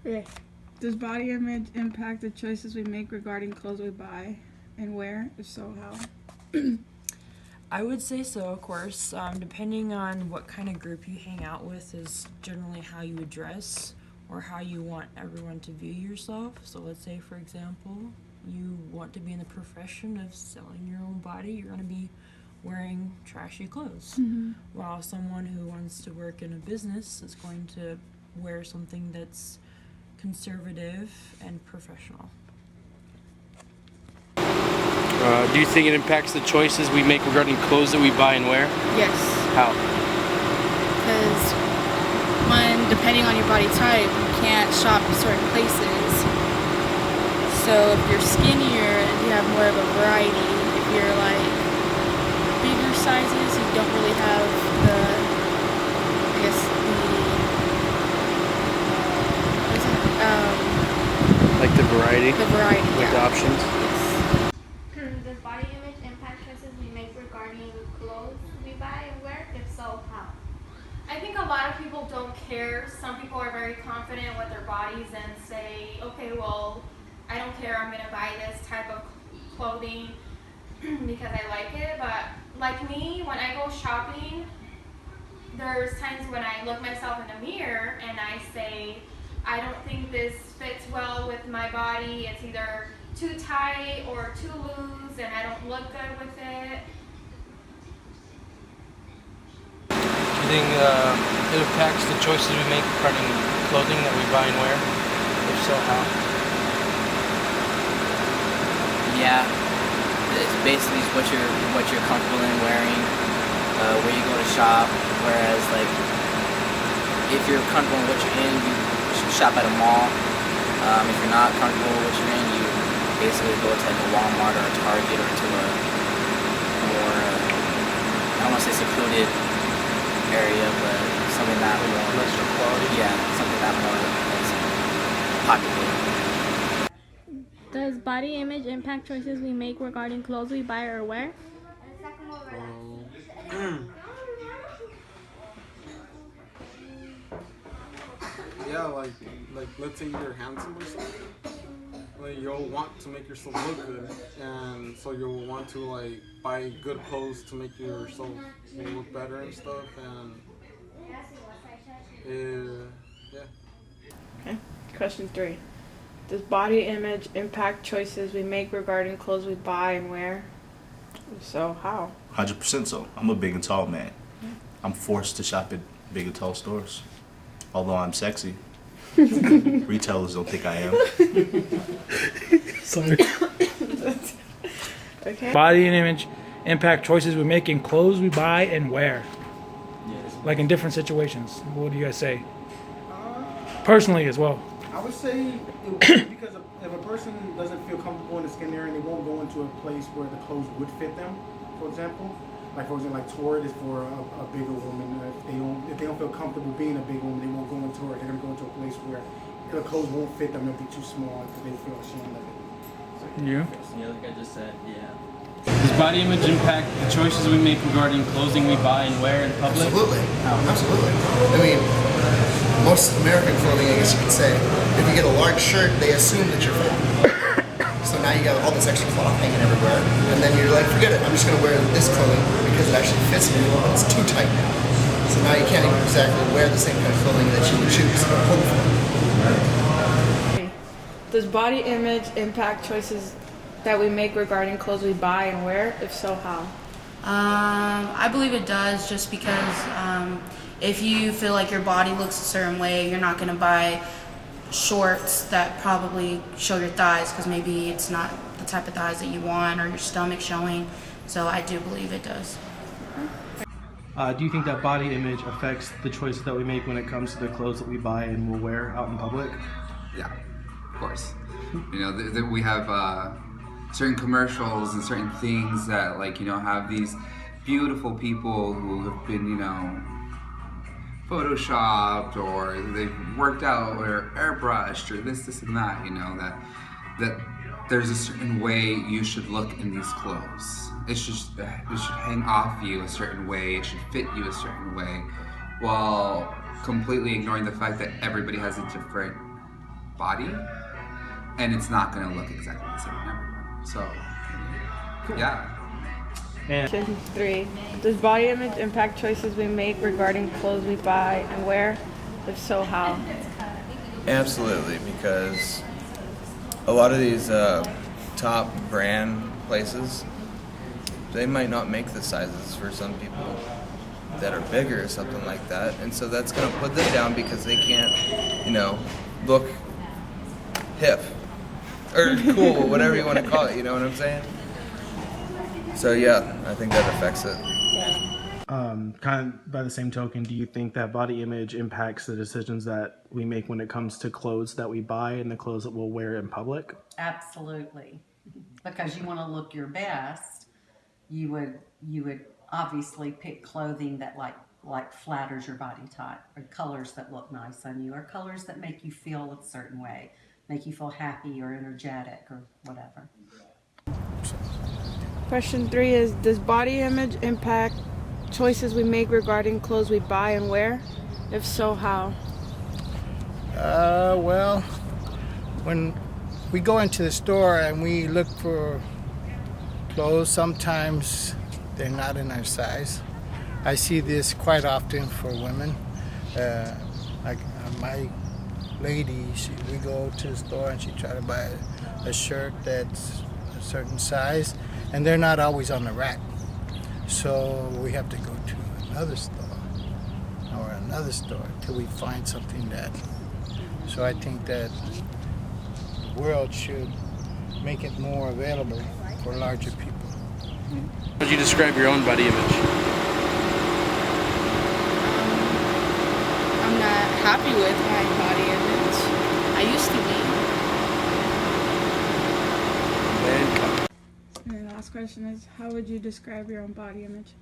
Okay. Does body image impact the choices we make regarding clothes we buy and wear? If so, how? I would say so, of course. Depending on what kind of group you hang out with is generally how you would dress or how you want everyone to view yourself. So let's say, for example, you want to be in the profession of selling your own body, you're going to be wearing trashy clothes. While someone who wants to work in a business is going to wear something that's conservative and professional. Do you think it impacts the choices we make regarding clothes that we buy and wear? Yes, How? because depending on your body type, you can't shop certain places. So if you're skinnier, you have more of a variety. If you're like bigger sizes, you don't really have Like the variety? the variety. With the Yeah. options? Does body image impact choices we make regarding clothes we buy and wear? If so, how? I think a lot of people don't care. Some people are very confident with their bodies and say, okay, well, I don't care, I'm gonna buy this type of clothing because I like it. But like me, when I go shopping, there's times when I look myself in the mirror and I say, I don't think this fits well with my body. It's either too tight or too loose and I don't look good with it. Do you think it impacts the choices we make regarding clothing that we buy and wear? If so, how? Yeah, it's basically what you're comfortable in wearing, where you go to shop. Whereas like if you're comfortable in what you're in, you should shop at a mall. If you're not comfortable with what you're in, you basically go to like a Walmart or a Target or to a more I don't want to say secluded area, but something that more Lesser quality? Yeah, something that more popular. Does body image impact choices we make regarding clothes we buy or wear? Yeah, like let's say you're handsome or something. Like you'll want to make yourself look good, and so you'll want to like buy good clothes to make yourself look better and stuff. And yeah. Okay. Question 3. Does body image impact choices we make regarding clothes we buy and wear? If so, how? 100% so. I'm a big and tall man. I'm forced to shop at big and tall stores. Although I'm sexy, retailers don't think I am. Sorry. Okay. Body and image impact choices we make in clothes we buy and wear. Yes. Like in different situations. What do you guys say? Personally as well. I would say because if a person doesn't feel comfortable in the skin area and they won't go into a place where the clothes would fit them, for example, like toward is for a bigger woman. If they don't feel comfortable being a big woman, they won't go into it. They're gonna go into a place where the clothes won't fit them. They'll be too small because they feel ashamed of it. So, Yeah. Yeah, like I just said, yeah. Does body image impact the choices we make regarding clothing we buy and wear in public? Absolutely. Absolutely. I mean, most American clothing, I guess you could say, if you get a large shirt, they assume that you're fat. So now you got all this extra cloth hanging everywhere, and then you're like, forget it, I'm just going to wear this clothing because it actually fits me, but it's too tight now. So now you can't even exactly wear the same kind of clothing that you would choose or hope for. Okay. Does body image impact choices that we make regarding clothes we buy and wear? If so, how? I believe it does, just because if you feel like your body looks a certain way, you're not going to buy shorts that probably show your thighs because maybe it's not the type of thighs that you want, or your stomach showing. So I do believe it does. Do you think that body image affects the choices that we make when it comes to the clothes that we buy and will wear out in public? Yeah, of course. You know, we have certain commercials and certain things that, like, you know, have these beautiful people who have been, you know, photoshopped or they've worked out or airbrushed or this and that, you know, that there's a certain way you should look in these clothes. It should hang off you a certain way, it should fit you a certain way, while completely ignoring the fact that everybody has a different body, and it's not going to look exactly the same on everyone. So, yeah. Question 3. Does body image impact choices we make regarding clothes we buy and wear? If so, how? Absolutely, because a lot of these top brand places, they might not make the sizes for some people that are bigger or something like that, and so that's going to put them down because they can't, look hip or cool, whatever you want to call it, you know what I'm saying? So yeah, I think that affects it. Kind of by the same token, do you think that body image impacts the decisions that we make when it comes to clothes that we buy and the clothes that we'll wear in public? Absolutely. Because you want to look your best, you would obviously pick clothing that like flatters your body type, or colors that look nice on you, or colors that make you feel a certain way, make you feel happy or energetic or whatever. Question 3 is, does body image impact choices we make regarding clothes we buy and wear? If so, how? Well, when we go into the store and we look for clothes, sometimes they're not in our size. I see this quite often for women. Like my lady, we go to the store and she try to buy a shirt that's a certain size, and they're not always on the rack. So we have to go to another store or another store till we find something that. So I think that the world should make it more available for larger people. How would you describe your own body image? I'm not happy with my body image. I used to be. And the last question is, how would you describe your own body image?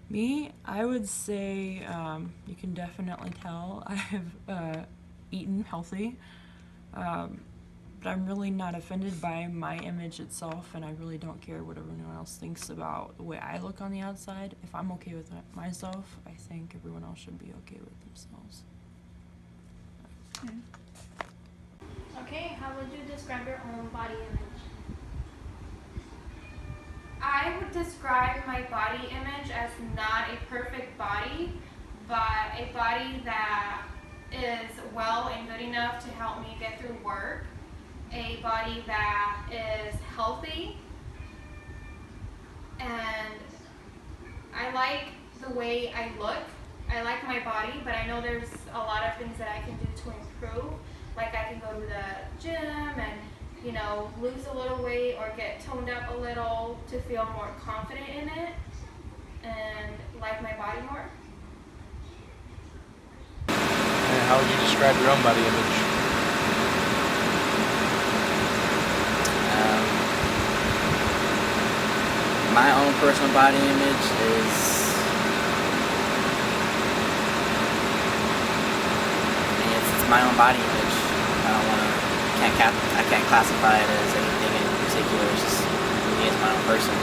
Me, I would say you can definitely tell I've eaten healthy, but I'm really not offended by my image itself, and I really don't care what everyone else thinks about the way I look on the outside. If I'm okay with myself, I think everyone else should be okay with themselves. Okay, how would you describe your own body image? I would describe my body image as not a perfect body, but a body that is well and good enough to help me get through work, a body that is healthy, and I like the way I look. I like my body, but I know there's a lot of things that I can do to improve. Like I can go to the gym and lose a little weight or get toned up a little to feel more confident in it and like my body more. And how would you describe your own body image? My own personal body image is it's my own body image. I can't classify it as anything in particular. It's just me as my own person,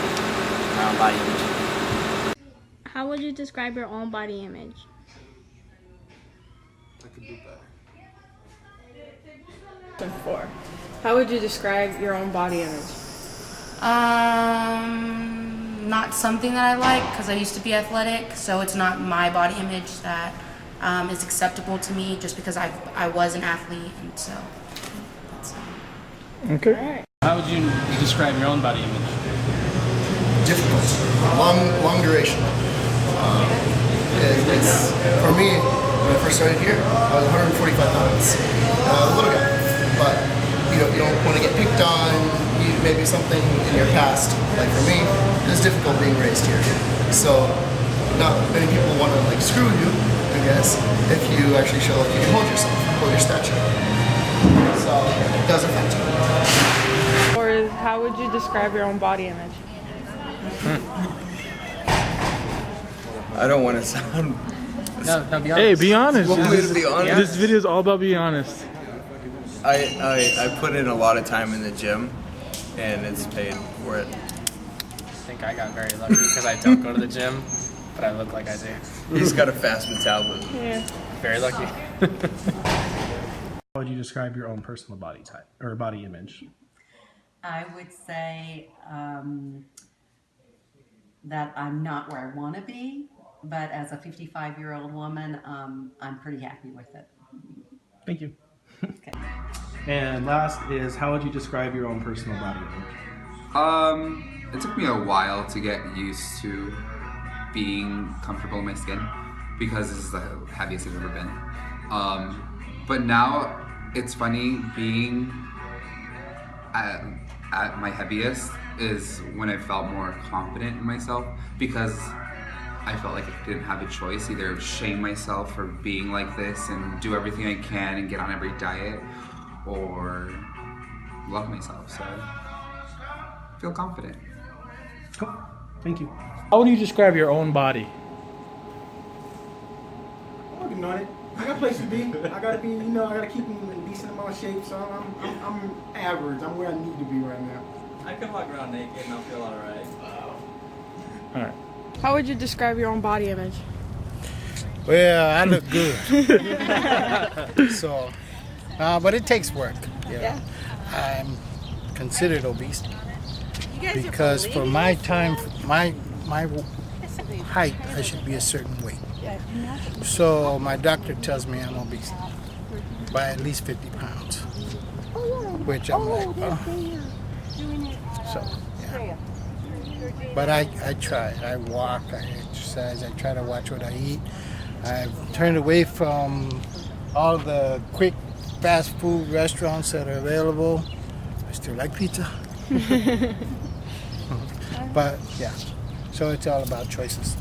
my own body image. How would you describe your own body image? I could do better. Question 4. How would you describe your own body image? Not something that I like, because I used to be athletic, so it's not my body image that is acceptable to me just because I was an athlete, and so that's Okay. How would you describe your own body image? Difficult, long duration. It's for me, when I first started here, I was 145 pounds, a little guy, but you don't want to get picked on. Maybe something in your past, like for me, it's difficult being raised here. So not many people want to screw you, I guess, if you actually show you can hold your stature. So it does affect you. Or how would you describe your own body image? I don't want to sound... No, be honest. Hey, be honest. Want me to be honest? This video is all about being honest. I put in a lot of time in the gym, and it's paid for it. I think I got very lucky because I don't go to the gym, but I look like I do. He's got a fast metabolism. Yeah. Very lucky. How would you describe your own personal body type or body image? I would say that I'm not where I want to be, but as a 55-year-old woman, I'm pretty happy with it. Thank you. Okay. And last is, how would you describe your own personal body image? It took me a while to get used to being comfortable in my skin because this is the heaviest I've ever been. But now it's funny being at my heaviest is when I felt more confident in myself because I felt like I didn't have a choice, either shame myself for being like this and do everything I can and get on every diet, or love myself. So I feel confident. Cool. Thank you. How would you describe your own body? I'm working on it. I got a place to be. I gotta be, I gotta keep in a decent amount of shape. So I'm average. I'm where I need to be right now. I can walk around naked and I'll feel alright. All right. How would you describe your own body image? Well, I look good. So, but it takes work. Yeah. I'm considered obese because for my time, my height, I should be a certain weight. So my doctor tells me I'm obese by at least 50 pounds, which I'm like, oh. So, yeah. But I try. I walk, I exercise, I try to watch what I eat. I've turned away from all the quick fast food restaurants that are available. I still like pizza. But yeah, so it's all about choices.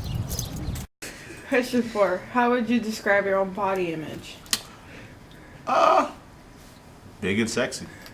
Question 4. How would you describe your own body image? Big and sexy.